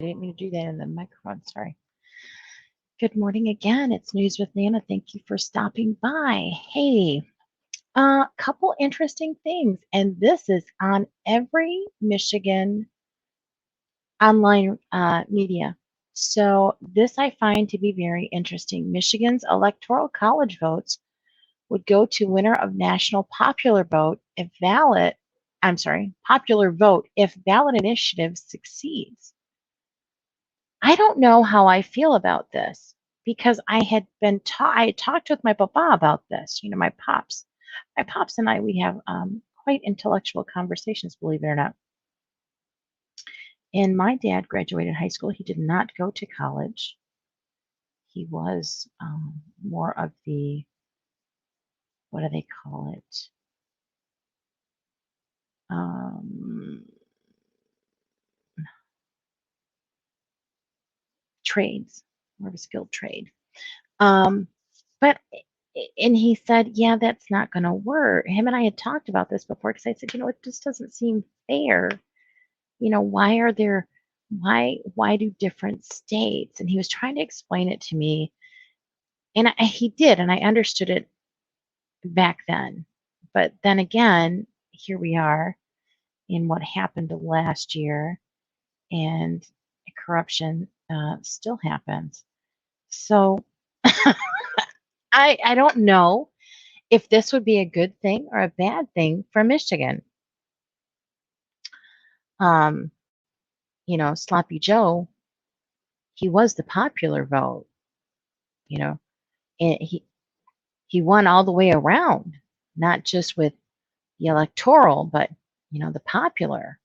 didn't mean to do that in the microphone. Sorry. Good morning again. It's News with Nana. Thank you for stopping by. Hey, a couple interesting things, and this is on every Michigan online media. So this I find to be very interesting. Michigan's electoral college votes would go to winner of national popular vote if popular vote if ballot initiative succeeds. I don't know how I feel about this because I had been I talked with my papa about this, my pops. My pops and I, we have quite intellectual conversations, believe it or not. And my dad graduated high school. He did not go to college. He was more of the, what do they call it? Trades, more of a skilled trade. But and he said, yeah, that's not going to work. Him and I had talked about this before because I said, it just doesn't seem fair. Why do different states? And he was trying to explain it to me, and he did, and I understood it back then. But then again, here we are in what happened last year, and corruption still happens. So I don't know if this would be a good thing or a bad thing for Michigan. Sloppy Joe, he was the popular vote, and he won all the way around, not just with the electoral, but the popular.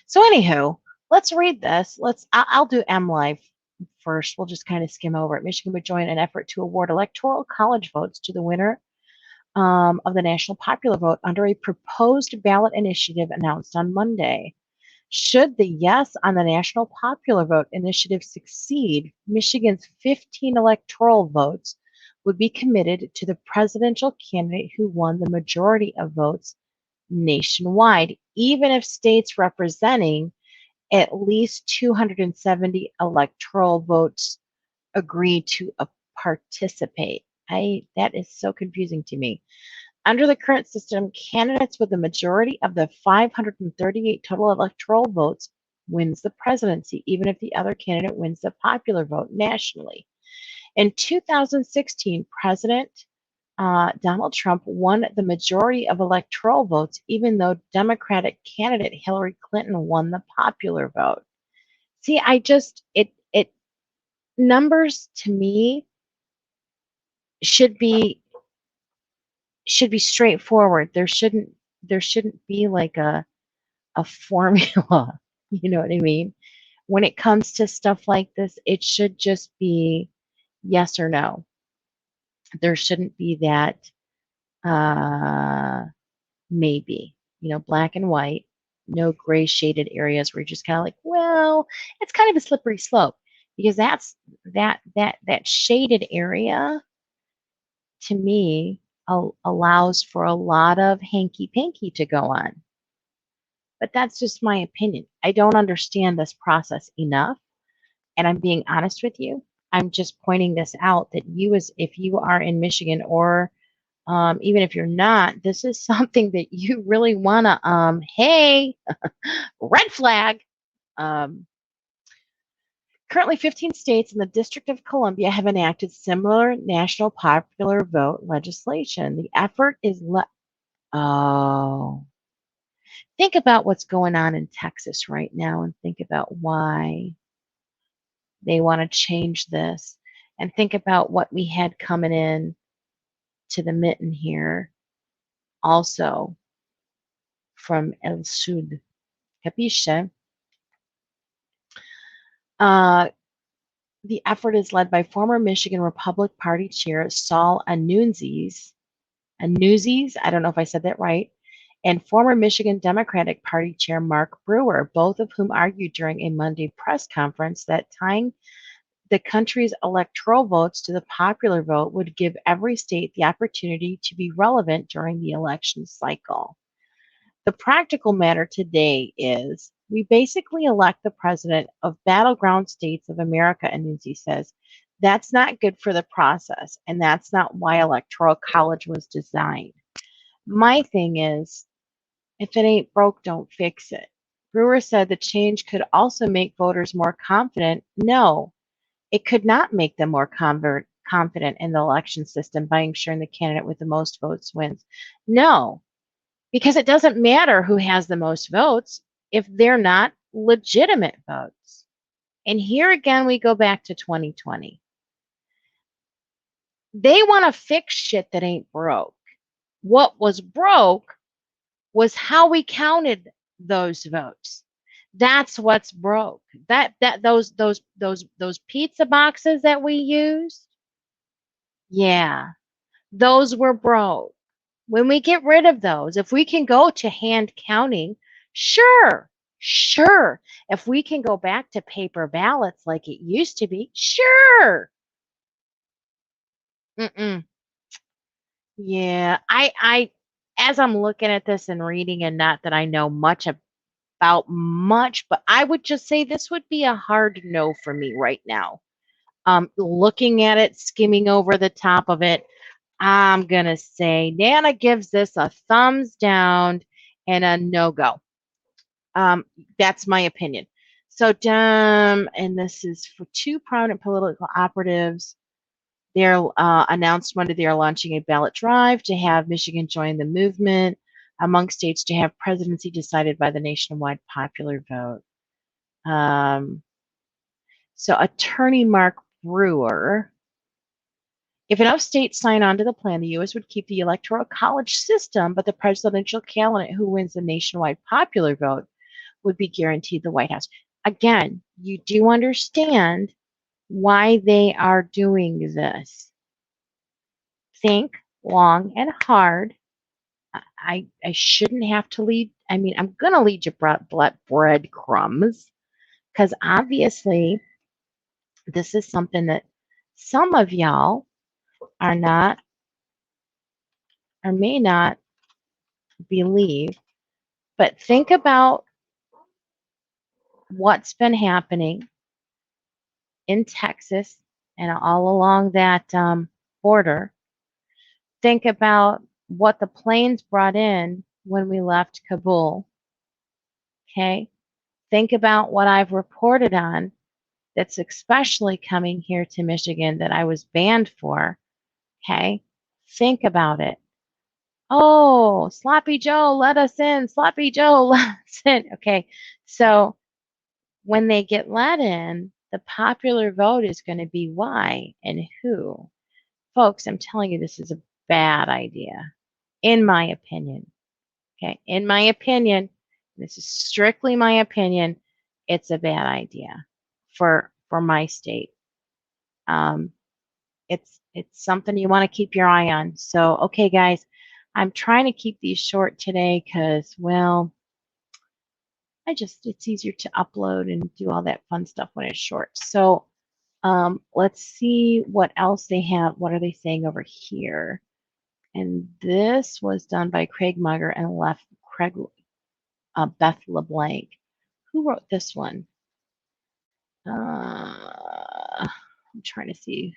So anywho, let's read this. I'll do MLive first. We'll just kind of skim over it. Michigan would join an effort to award electoral college votes to the winner of the national popular vote under a proposed ballot initiative announced on Monday. Should the yes on the national popular vote initiative succeed, Michigan's 15 electoral votes would be committed to the presidential candidate who won the majority of votes nationwide, even if states representing at least 270 electoral votes agree to participate. That is so confusing to me. Under the current system, candidates with the majority of the 538 total electoral votes wins the presidency, even if the other candidate wins the popular vote nationally. In 2016, President Donald Trump won the majority of electoral votes, even though Democratic candidate Hillary Clinton won the popular vote. See, it numbers to me should be straightforward. There shouldn't be like a formula. You know what I mean? When it comes to stuff like this, it should just be yes or no. There shouldn't be that maybe, black and white, no gray shaded areas where you're just kind of like, well, it's kind of a slippery slope, because that shaded area to me allows for a lot of hanky-panky to go on. But that's just my opinion. I don't understand this process enough, and I'm being honest with you. I'm just pointing this out that if you are in Michigan, or even if you're not, this is something that you really want to, hey, red flag. Currently, 15 states and the District of Columbia have enacted similar national popular vote legislation. The effort is think about what's going on in Texas right now, and think about why they want to change this, and think about what we had coming in to the mitten here also from El Sud. Capisce? The effort is led by former Michigan Republican Party Chair Saul Anunzis. I don't know if I said that right, and former Michigan Democratic Party Chair Mark Brewer, both of whom argued during a Monday press conference that tying the country's electoral votes to the popular vote would give every state the opportunity to be relevant during the election cycle. The practical matter today is We basically elect the president of battleground states of America, and Nunzi says that's not good for the process, and that's not why electoral college was designed. My thing is, if it ain't broke, don't fix it. Brewer said the change could also make voters more confident. No, it could not make them more confident in the election system by ensuring the candidate with the most votes wins. No, because it doesn't matter who has the most votes if they're not legitimate votes. And here again, we go back to 2020. They want to fix shit that ain't broke. What was broke was how we counted those votes. That's what's broke. Those pizza boxes that we used, yeah, those were broke. When we get rid of those, if we can go to hand counting, sure, sure. If we can go back to paper ballots like it used to be, sure. Mm-mm. Yeah, as I'm looking at this and reading, and not that I know much about much, but I would just say this would be a hard no for me right now. Looking at it, skimming over the top of it, I'm gonna say Nana gives this a thumbs down and a no-go. That's my opinion. So, and this is for two prominent political operatives. They're announced Monday they are launching a ballot drive to have Michigan join the movement among states to have presidency decided by the nationwide popular vote. So, Attorney Mark Brewer. If enough states sign on to the plan, the U.S. would keep the electoral college system, but the presidential candidate who wins the nationwide popular vote would be guaranteed the White House. Again, you do understand why they are doing this. Think long and hard. I shouldn't have to lead. I mean, I'm going to lead you breadcrumbs because obviously this is something that some of y'all are not or may not believe. But think about what's been happening in Texas and all along that border. Think about what the planes brought in when we left Kabul. Okay. Think about what I've reported on that's especially coming here to Michigan that I was banned for. Okay. Think about it. Oh, Sloppy Joe, let us in. Sloppy Joe, let us in. Okay. So when they get let in, the popular vote is going to be why and who. Folks, I'm telling you, this is a bad idea, in my opinion. Okay, in my opinion, this is strictly my opinion, it's a bad idea for my state. It's something you want to keep your eye on. So, okay, guys, I'm trying to keep these short today because, well, it's easier to upload and do all that fun stuff when it's short. So, let's see what else they have. What are they saying over here? And this was done by Craig Mugger and Beth LeBlanc. Who wrote this one? I'm trying to see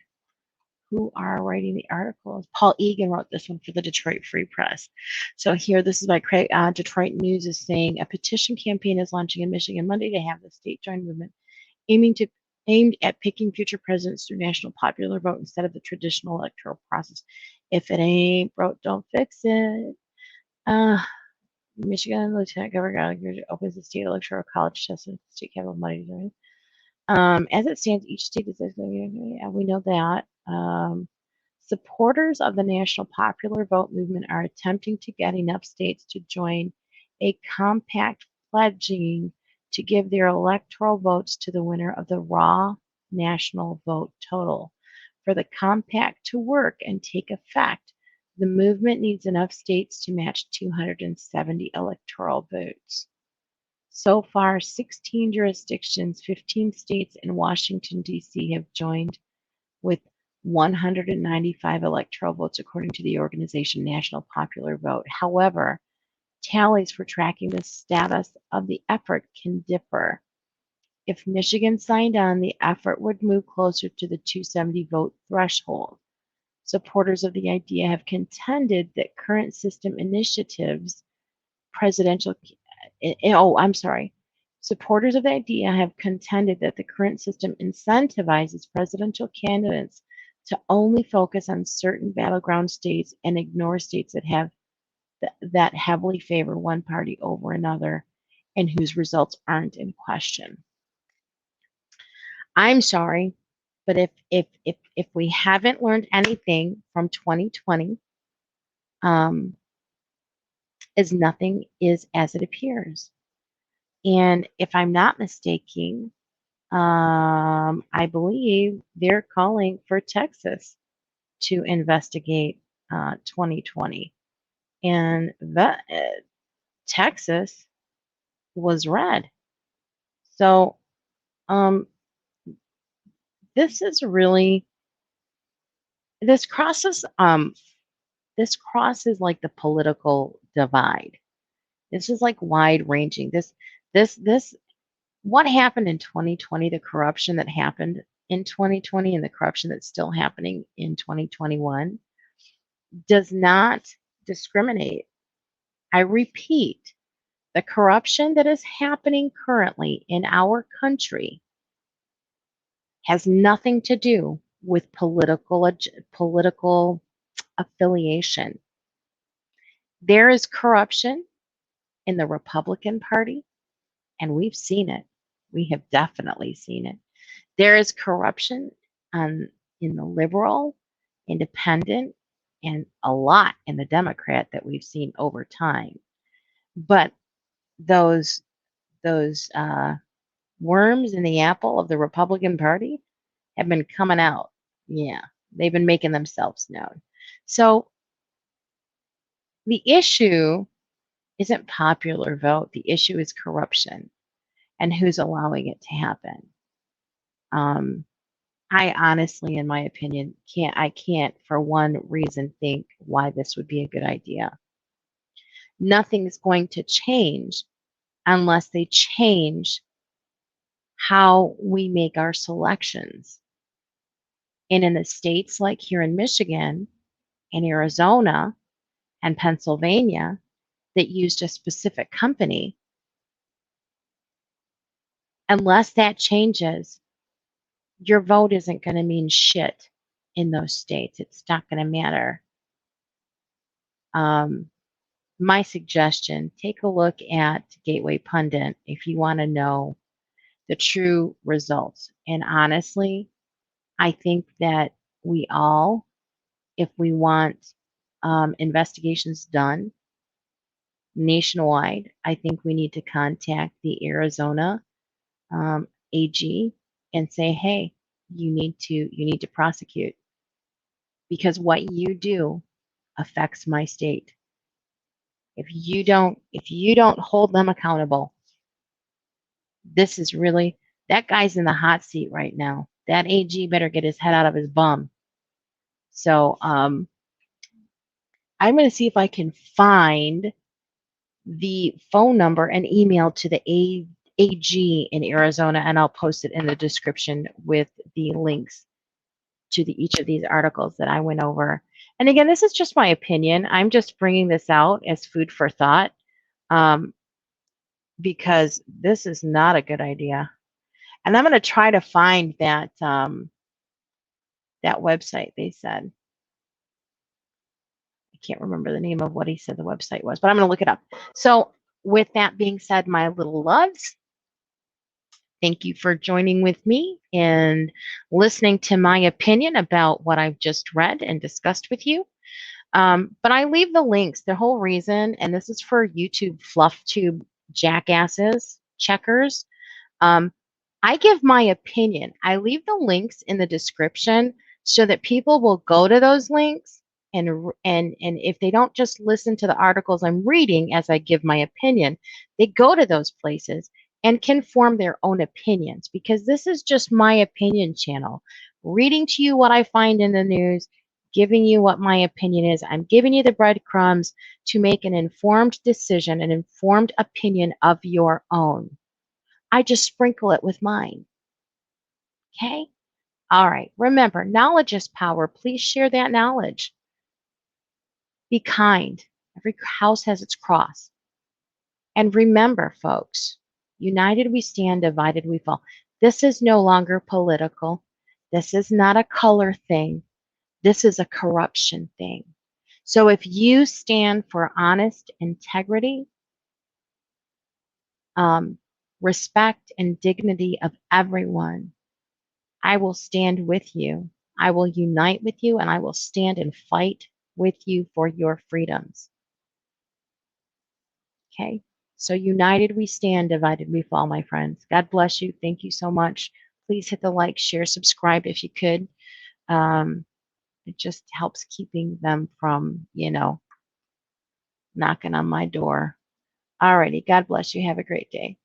who are writing the articles. Paul Egan wrote this one for the Detroit Free Press. So here, this is by Craig. Detroit News is saying a petition campaign is launching in Michigan Monday to have the state join movement, aimed at picking future presidents through national popular vote instead of the traditional electoral process. If it ain't broke, don't fix it. Michigan Lieutenant Governor opens the state electoral college test in the state capital Monday. As it stands, each state is we know that. Supporters of the national popular vote movement are attempting to get enough states to join a compact pledging to give their electoral votes to the winner of the raw national vote total. For the compact to work and take effect, the movement needs enough states to match 270 electoral votes. So far, 16 jurisdictions, 15 states, and Washington, D.C. have joined with 195 electoral votes, according to the organization National Popular Vote. However, tallies for tracking the status of the effort can differ. If Michigan signed on, the effort would move closer to the 270 vote threshold. Supporters of the idea have contended that current system initiatives, presidential, Supporters of the idea have contended that the current system incentivizes presidential candidates to only focus on certain battleground states and ignore states that heavily favor one party over another and whose results aren't in question. I'm sorry, but if we haven't learned anything from 2020, is nothing is as it appears. And if I'm not mistaken, I believe they're calling for Texas to investigate 2020, and Texas was red. So this is really this crosses like the political divide. This is like wide ranging. This what happened in 2020, the corruption that happened in 2020 and the corruption that's still happening in 2021 does not discriminate. I repeat, the corruption that is happening currently in our country has nothing to do with political affiliation. There is corruption in the Republican Party, and we've seen it. We have definitely seen it. There is corruption in the liberal, independent, and a lot in the Democrat that we've seen over time. But those worms in the apple of the Republican Party have been coming out. Yeah, they've been making themselves known. So the issue isn't popular vote. The issue is corruption and who's allowing it to happen. I honestly, in my opinion, can't for one reason think why this would be a good idea. Nothing's going to change unless they change how we make our selections. And in the states like here in Michigan and Arizona and Pennsylvania that used a specific company, unless that changes, your vote isn't going to mean shit in those states. It's not going to matter. My suggestion, take a look at Gateway Pundit if you want to know the true results. And honestly, I think that we all, if we want investigations done nationwide, I think we need to contact the Arizona AG and say, hey, you need to prosecute, because what you do affects my state. If you don't hold them accountable, this is really, that guy's in the hot seat right now. That AG better get his head out of his bum. So I'm going to see if I can find the phone number and email to the AG in Arizona, and I'll post it in the description with the links to each of these articles that I went over. And again, this is just my opinion. I'm just bringing this out as food for thought, because this is not a good idea. And I'm going to try to find that that website they said. I can't remember the name of what he said the website was, but I'm going to look it up. So with that being said, my little loves, thank you for joining with me and listening to my opinion about what I've just read and discussed with you. But I leave the links, the whole reason, and this is for YouTube fluff tube jackasses, checkers. I give my opinion. I leave the links in the description so that people will go to those links, and if they don't just listen to the articles I'm reading as I give my opinion, they go to those places and can form their own opinions, because this is just my opinion channel, reading to you what I find in the news, giving you what my opinion is. I'm giving you the breadcrumbs to make an informed decision, an informed opinion of your own. I just sprinkle it with mine. Okay? All right. Remember, knowledge is power. Please share that knowledge. Be kind. Every house has its cross. And remember, folks, united we stand, divided we fall. This is no longer political. This is not a color thing. This is a corruption thing. So if you stand for honest integrity, respect, and dignity of everyone, I will stand with you. I will unite with you, and I will stand and fight with you for your freedoms. Okay? So united we stand, divided we fall, my friends. God bless you. Thank you so much. Please hit the like, share, subscribe if you could. It just helps keeping them from, knocking on my door. Alrighty. God bless you. Have a great day.